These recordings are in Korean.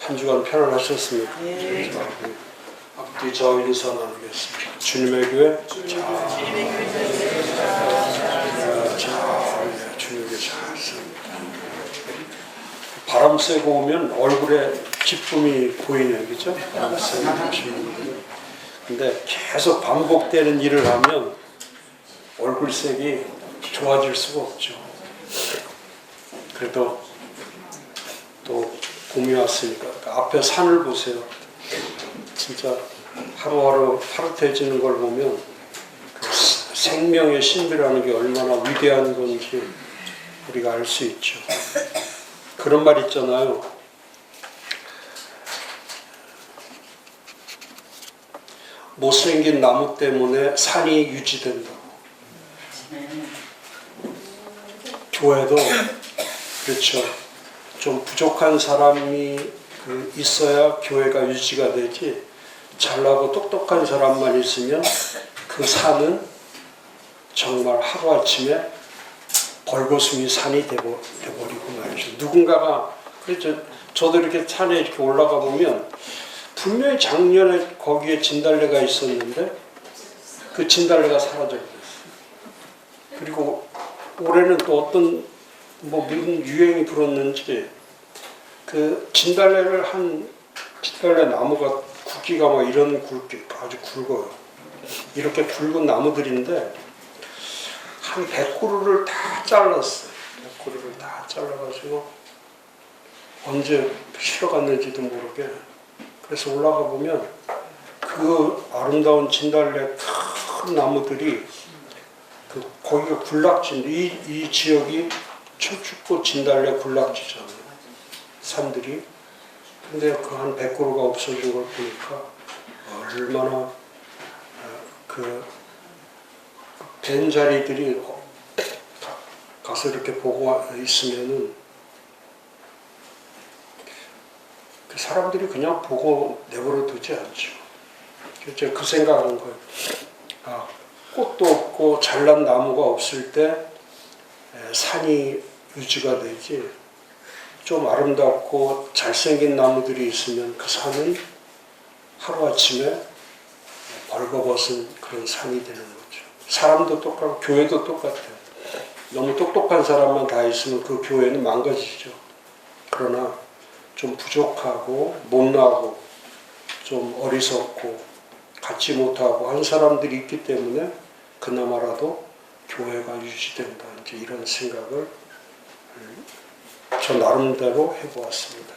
한 주간 편안하셨습니까? 네. 앞뒤 저 인사 나누겠습니다. 주님의 교회 주님의 잘 바람 쐬고 오면 얼굴에 기쁨이 보이네요, 그죠? 바람 쐬고 오시는 분들. 근데 계속 반복되는 일을 하면 얼굴색이 좋아질 수가 없죠. 그래도 또 봄이 왔으니까 앞에 산을 보세요. 진짜 하루하루 파릇해지는 걸 보면 그 생명의 신비라는 게 얼마나 위대한 건지 우리가 알 수 있죠. 그런 말 있잖아요. 못생긴 나무 때문에 산이 유지된다고. 교회도 그렇죠. 좀 부족한 사람이 있어야 교회가 유지가 되지, 잘나고 똑똑한 사람만 있으면 그 산은 정말 하루아침에 벌거숭이 산이 돼버리고 말이죠. 누군가가, 그렇죠. 저도 이렇게 산에 이렇게 올라가 보면 분명히 작년에 거기에 진달래가 있었는데 그 진달래가 사라져버렸어요. 그리고 올해는 또 어떤 무슨 유행이 불었는지 그 진달래 나무가 굵기가 막 이런 굵기, 아주 굵어요. 이렇게 굵은 나무들인데 한 100그루를 다 잘랐어요. 100그루를 다 잘라가지고 언제 실어갔는지도 모르게. 그래서 올라가 보면 그 아름다운 진달래 큰 나무들이 거기가 군락지인데 이 지역이 철쭉꽃 진달래 군락지잖아요. 산들이. 근데 그 한 100그루가 없어진 걸 보니까 얼마나 벤자리들이 가서 이렇게 보고 있으면은 그 사람들이 그냥 보고 내버려 두지 않죠. 제가 그 생각하는 거예요. 꽃도 없고 잘난 나무가 없을 때 산이 유지가 되지, 좀 아름답고 잘생긴 나무들이 있으면 그 산은 하루아침에 벌거벗은 그런 산이 되는 거죠. 사람도 똑같고 교회도 똑같아요. 너무 똑똑한 사람만 다 있으면 그 교회는 망가지죠. 그러나 좀 부족하고 못나고 좀 어리석고 갖지 못하고 한 사람들이 있기 때문에 그나마라도 교회가 유지된다. 이제 이런 생각을 저 나름대로 해보았습니다.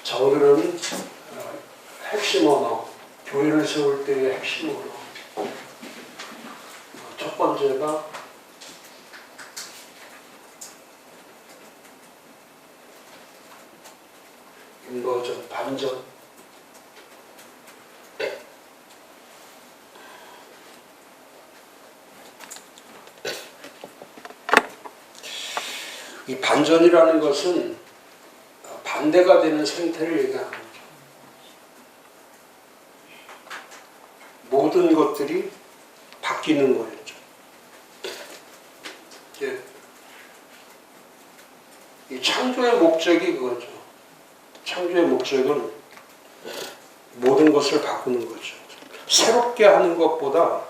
자, 오늘은 핵심 언어, 교회를 세울 때의 핵심 언어. 첫 번째가 인버전, 반전. 이 반전이라는 것은 반대가 되는 상태를 얘기하는 거죠. 모든 것들이 바뀌는 거였죠. 이 창조의 목적이 그거죠. 창조의 목적은 모든 것을 바꾸는 거죠. 새롭게 하는 것보다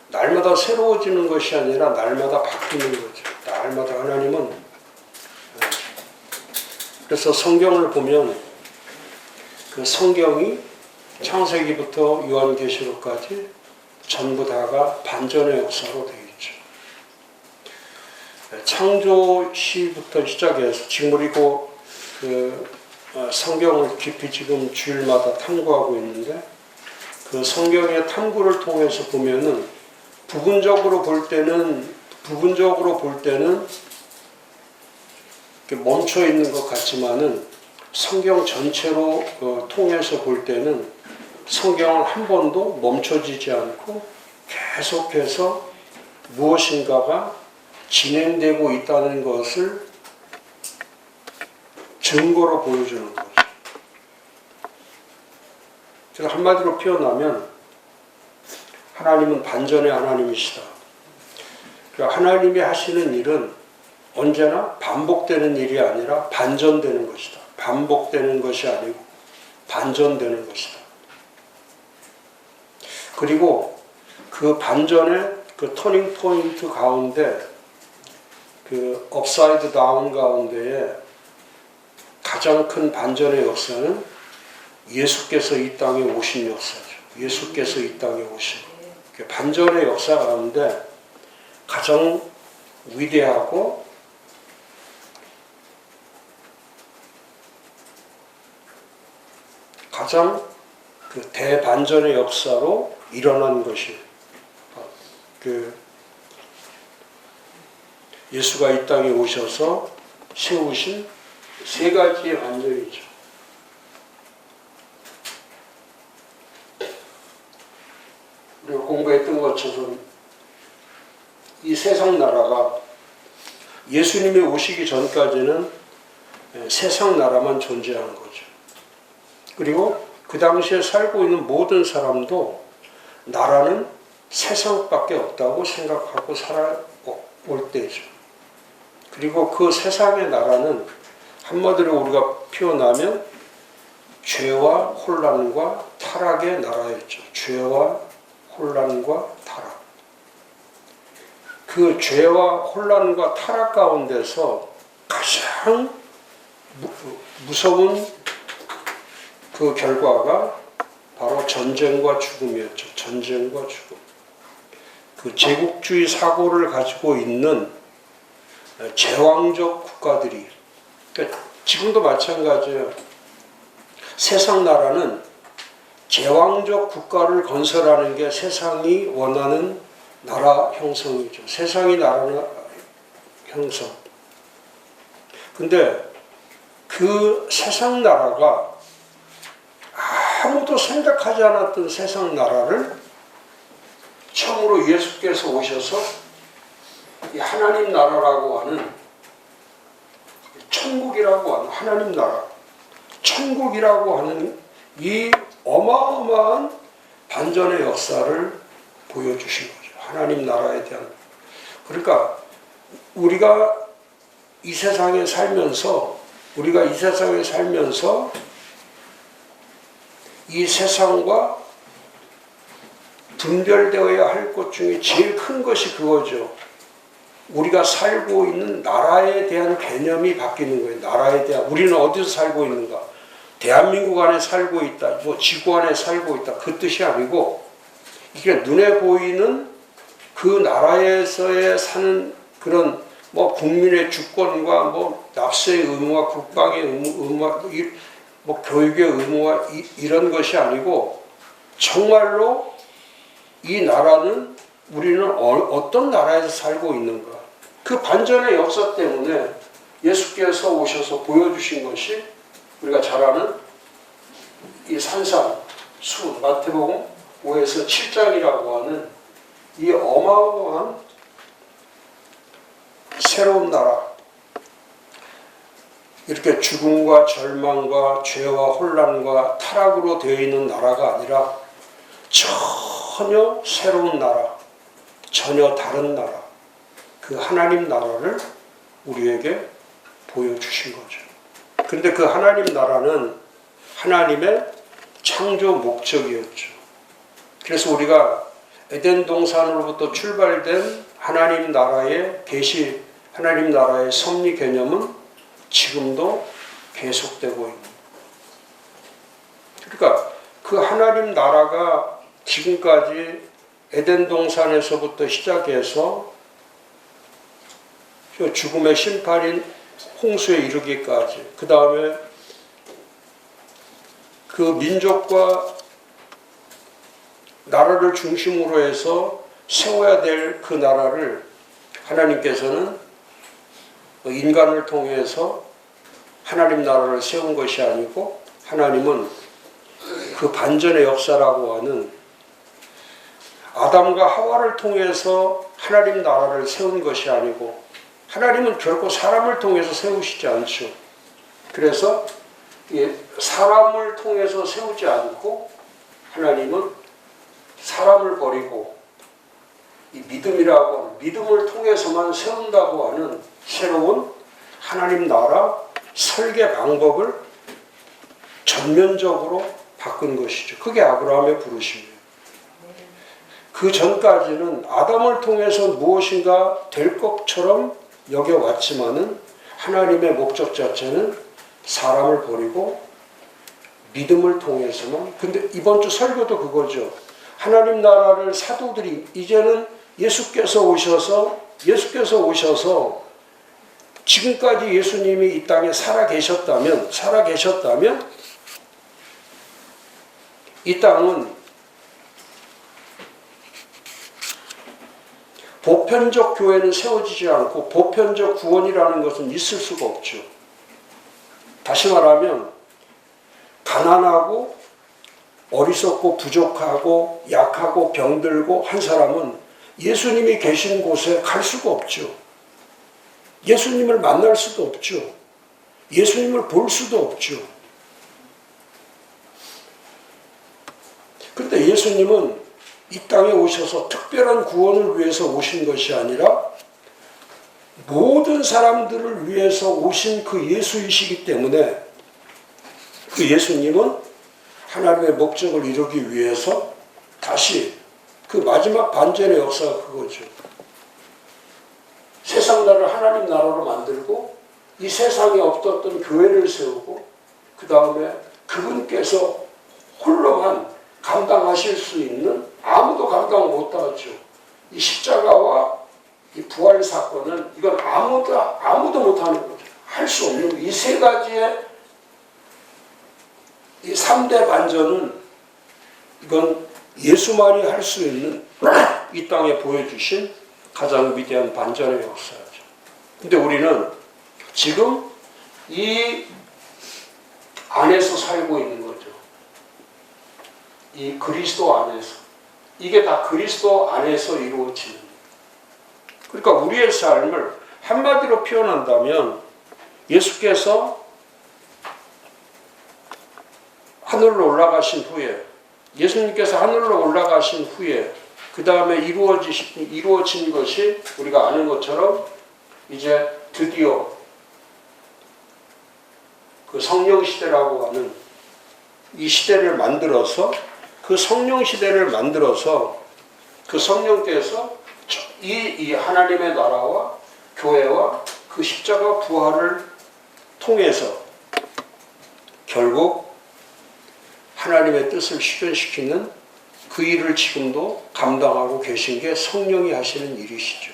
날마다 새로워지는 것이 아니라 날마다 바뀌는 거죠. 날마다 하나님은. 그래서 성경을 보면 그 성경이 창세기부터 요한계시록까지 전부 다가 반전의 역사로 되어 있죠. 창조 시부터 시작해서 지금 그리고 성경을 깊이 지금 주일마다 탐구하고 있는데 그 성경의 탐구를 통해서 보면은 부분적으로 볼 때는 멈춰 있는 것 같지만은 성경 전체로 통해서 볼 때는 성경은 한 번도 멈춰지지 않고 계속해서 무엇인가가 진행되고 있다는 것을 증거로 보여주는 거죠. 제가 한마디로 표현하면 하나님은 반전의 하나님이시다. 하나님이 하시는 일은 언제나 반복되는 일이 아니라 반전되는 것이다. 반복되는 것이 아니고 반전되는 것이다. 그리고 그 반전의 그 터닝 포인트 가운데 그 업사이드 다운 가운데에 가장 큰 반전의 역사는 예수께서 이 땅에 오신 역사죠. 예수께서 이 땅에 오신 반전의 역사 가운데 가장 위대하고 가장 그 대반전의 역사로 일어난 것이 그 예수가 이 땅에 오셔서 세우신 세 가지의 반전이죠. 우리가 공부했던 것처럼 이 세상 나라가 예수님이 오시기 전까지는 세상 나라만 존재하는 거죠. 그리고 그 당시에 살고 있는 모든 사람도 나라는 세상밖에 없다고 생각하고 살아올 때죠. 그리고 그 세상의 나라는 한마디로 우리가 표현하면 죄와 혼란과 타락의 나라였죠. 죄와 혼란과 타락. 그 죄와 혼란과 타락 가운데서 가장 무서운 그 결과가 바로 전쟁과 죽음이었죠. 전쟁과 죽음. 그 제국주의 사고를 가지고 있는 제왕적 국가들이, 그러니까 지금도 마찬가지예요. 세상 나라는 제왕적 국가를 건설하는 게 세상이 원하는 나라 형성이죠. 세상이 나라 형성. 근데 그 세상 나라가 아무도 생각하지 않았던 세상 나라를 처음으로 예수께서 오셔서 이 하나님 나라라고 하는 천국이라고 하는 하나님 나라, 천국이라고 하는 이 어마어마한 반전의 역사를 보여주신 거죠. 하나님 나라에 대한. 그러니까 우리가 이 세상에 살면서 이 세상과 분별되어야 할 것 중에 제일 큰 것이 그거죠. 우리가 살고 있는 나라에 대한 개념이 바뀌는 거예요. 나라에 대한, 우리는 어디서 살고 있는가? 대한민국 안에 살고 있다, 뭐 지구 안에 살고 있다, 그 뜻이 아니고 이게 눈에 보이는 그 나라에서의 사는 그런 뭐 국민의 주권과 뭐 납세의 의무와 국방의 의무와 뭐 교육의 의무와 이런 것이 아니고 정말로 이 나라는 우리는 어떤 나라에서 살고 있는가. 그 반전의 역사 때문에 예수께서 오셔서 보여주신 것이 우리가 잘 아는 이 산상수 마태복음 5에서 7장이라고 하는 이 어마어마한 새로운 나라, 이렇게 죽음과 절망과 죄와 혼란과 타락으로 되어 있는 나라가 아니라 전혀 새로운 나라, 전혀 다른 나라, 그 하나님 나라를 우리에게 보여주신 거죠. 그런데 그 하나님 나라는 하나님의 창조 목적이었죠. 그래서 우리가 에덴 동산으로부터 출발된 하나님 나라의 계시, 하나님 나라의 섭리 개념은 지금도 계속되고 있는. 그러니까 그 하나님 나라가 지금까지 에덴 동산에서부터 시작해서 죽음의 심판인 홍수에 이르기까지, 그 다음에 그 민족과 나라를 중심으로 해서 세워야 될 그 나라를 하나님께서는 인간을 통해서 하나님 나라를 세운 것이 아니고, 하나님은 그 반전의 역사라고 하는 아담과 하와를 통해서 하나님 나라를 세운 것이 아니고, 하나님은 결코 사람을 통해서 세우시지 않죠. 그래서 사람을 통해서 세우지 않고 하나님은 사람을 버리고 이 믿음이라고, 믿음을 통해서만 세운다고 하는 새로운 하나님 나라 설계 방법을 전면적으로 바꾼 것이죠. 그게 아브라함의 부르심이에요. 그 전까지는 아담을 통해서 무엇인가 될 것처럼 여겨왔지만은 하나님의 목적 자체는 사람을 버리고 믿음을 통해서만. 근데 이번 주 설교도 그거죠. 하나님 나라를 사도들이 이제는 예수께서 오셔서 지금까지 예수님이 이 땅에 살아계셨다면 이 땅은 보편적 교회는 세워지지 않고 보편적 구원이라는 것은 있을 수가 없죠. 다시 말하면 가난하고 어리석고 부족하고 약하고 병들고 한 사람은 예수님이 계신 곳에 갈 수가 없죠. 예수님을 만날 수도 없죠. 예수님을 볼 수도 없죠. 그런데 예수님은 이 땅에 오셔서 특별한 구원을 위해서 오신 것이 아니라 모든 사람들을 위해서 오신 그 예수이시기 때문에 그 예수님은 하나님의 목적을 이루기 위해서 다시 그 마지막 반전의 역사가 그거죠. 세상 나라를 하나님 나라로 만들고 이 세상에 없었던 교회를 세우고 그 다음에 그분께서 홀로만 감당하실 수 있는, 아무도 감당 못하죠. 이 십자가와 이 부활 사건은 이건 아무도 못하는 거죠. 할 수 없는 이 세 가지의 이 3대 반전은 이건 예수만이 할 수 있는 이 땅에 보여주신 가장 위대한 반전의 역사죠. 근데 우리는 지금 이 안에서 살고 있는 거죠. 이 그리스도 안에서. 이게 다 그리스도 안에서 이루어지는. 그러니까 우리의 삶을 한마디로 표현한다면 예수께서 하늘로 올라가신 후에, 예수님께서 하늘로 올라가신 후에 그 다음에 이루어진 것이 우리가 아는 것처럼 이제 드디어 그 성령 시대라고 하는 이 시대를 만들어서 그 성령 시대를 만들어서 그 성령께서 이 하나님의 나라와 교회와 그 십자가 부활을 통해서 결국 하나님의 뜻을 실현시키는 그 일을 지금도 감당하고 계신 게 성령이 하시는 일이시죠.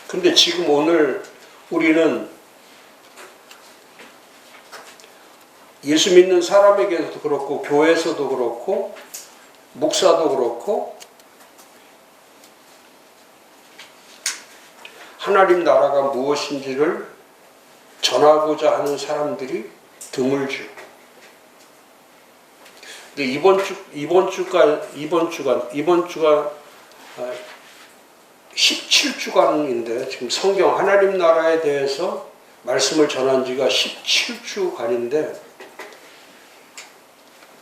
근데 지금 오늘 우리는 예수 믿는 사람에게도 그렇고 교회에서도 그렇고 목사도 그렇고 하나님 나라가 무엇인지를 전하고자 하는 사람들이 드물죠. 근데 이번 주가 17주간인데 지금 성경 하나님 나라에 대해서 말씀을 전한 지가 17주간인데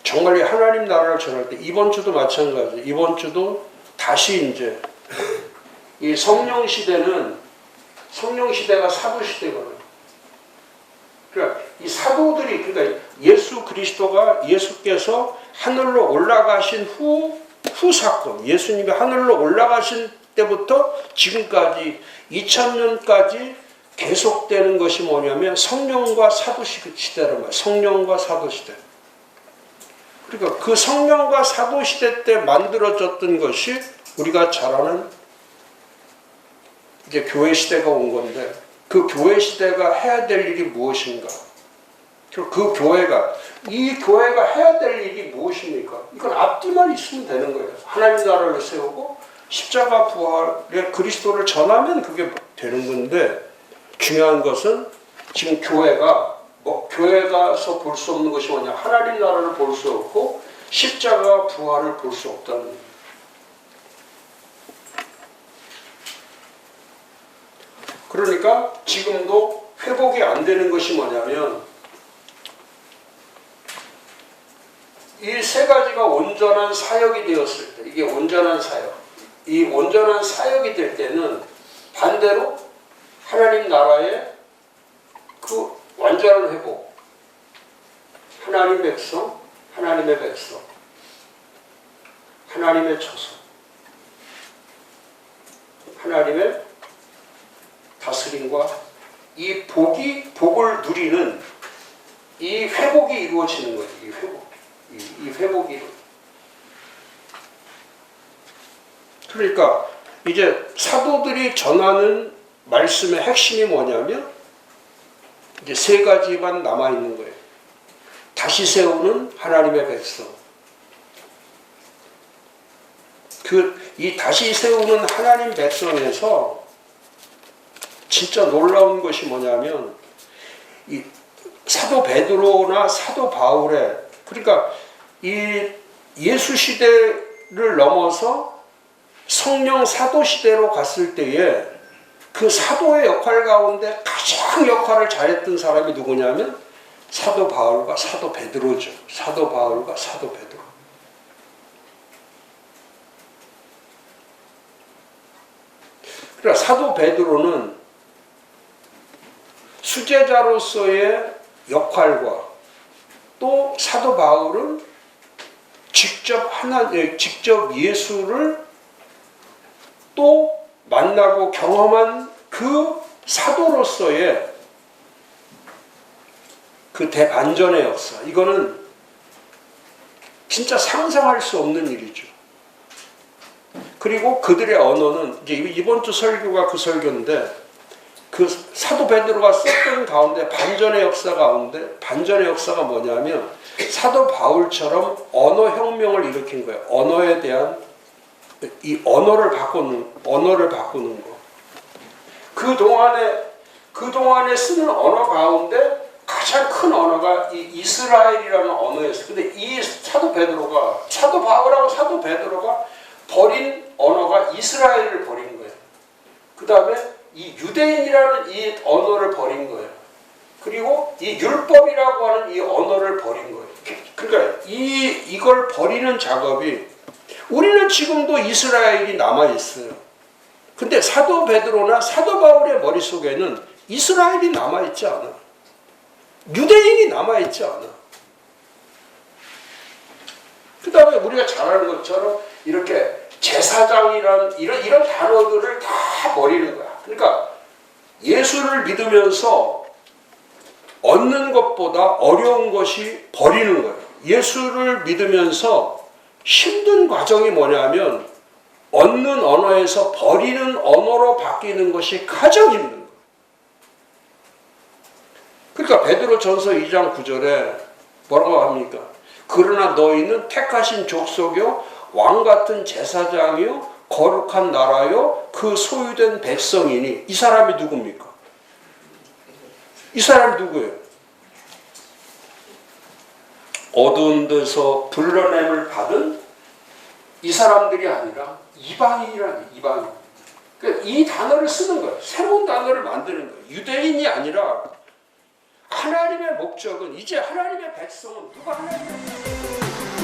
정말 이 하나님 나라를 전할 때 이번 주도 마찬가지예요. 이번 주도 다시 이제 이 성령 시대가 사도 시대거든요. 그러니까 이 사도들이, 그러니까 예수 그리스도가 예수께서 하늘로 올라가신 후 사건, 예수님이 하늘로 올라가신 때부터 지금까지 2000년까지 계속되는 것이 뭐냐면 성령과 사도 시대란 말이에요. 성령과 사도 시대. 그러니까 그 성령과 사도 시대 때 만들어졌던 것이 우리가 잘 아는 이제 교회 시대가 온 건데, 그 교회 시대가 해야 될 일이 무엇인가? 이 교회가 해야 될 일이 무엇입니까? 이건 앞뒤만 있으면 되는 거예요. 하나님 나라를 세우고 십자가 부활의 그리스도를 전하면 그게 되는 건데, 중요한 것은 지금 교회가서 볼 수 없는 것이 뭐냐? 하나님 나라를 볼 수 없고 십자가 부활을 볼 수 없다는 거예요. 그러니까 지금도 회복이 안 되는 것이 뭐냐면 이 세 가지가 온전한 사역이 되었을 때, 이게 온전한 사역, 이 온전한 사역이 될 때는 반대로 하나님 나라의 그 완전한 회복, 하나님의 백성, 하나님의 처소, 하나님의 다스림과 이 복을 누리는 이 회복이 이루어지는 거예요. 이 회복이 이루어져요. 그러니까 이제 사도들이 전하는 말씀의 핵심이 뭐냐면 이제 세 가지만 남아 있는 거예요. 다시 세우는 하나님의 백성. 이 다시 세우는 하나님 백성에서 진짜 놀라운 것이 뭐냐면 이 사도 베드로나 사도 바울의, 그러니까 이 예수 시대를 넘어서 성령 사도 시대로 갔을 때에 그 사도의 역할 가운데 가장 역할을 잘했던 사람이 누구냐면 사도 바울과 사도 베드로죠. 사도 바울과 사도 베드로. 그러니까 사도 베드로는 수제자로서의 역할과 또 사도 바울은 직접 예수를 또 만나고 경험한 그 사도로서의 그 대반전의 역사, 이거는 진짜 상상할 수 없는 일이죠. 그리고 그들의 언어는 이제 이번 주 설교가 그 설교인데 그 사도 베드로가 썼던 가운데 반전의 역사가 뭐냐면 사도 바울처럼 언어 혁명을 일으킨 거예요. 언어에 대한 이 언어를 바꾸는 거. 그동안에 쓰는 언어 가운데 가장 큰 언어가 이 이스라엘이라는 언어였어요. 근데 이 사도 바울하고 사도 베드로가 버린 언어가 이스라엘을 버린 거예요. 그 다음에 이 유대인이라는 이 언어를 버린 거예요. 그리고 이 율법이라고 하는 이 언어를 버린 거예요. 그러니까 이걸 버리는 작업이, 우리는 지금도 이스라엘이 남아있어요. 근데 사도 베드로나 사도 바울의 머릿속에는 이스라엘이 남아있지 않아. 유대인이 남아있지 않아. 그 다음에 우리가 잘 아는 것처럼 이렇게 제사장이란 이런 단어들을 다 버리는 거야. 그러니까 예수를 믿으면서 얻는 것보다 어려운 것이 버리는 거예요. 예수를 믿으면서 힘든 과정이 뭐냐면 얻는 언어에서 버리는 언어로 바뀌는 것이 가장 힘든 거예요. 그러니까 베드로전서 2장 9절에 뭐라고 합니까? 그러나 너희는 택하신 족속이요 왕같은 제사장이요 거룩한 나라요 그 소유된 백성이니. 이 사람이 누굽니까? 이 사람이 누구예요? 어두운 데서 불러냄을 받은 이 사람들이 아니라 이방인이라니. 이방인. 그러니까 이 단어를 쓰는 거예요. 새로운 단어를 만드는 거예요. 유대인이 아니라 하나님의 목적은, 이제 하나님의 백성은 누가 하나님의 백성은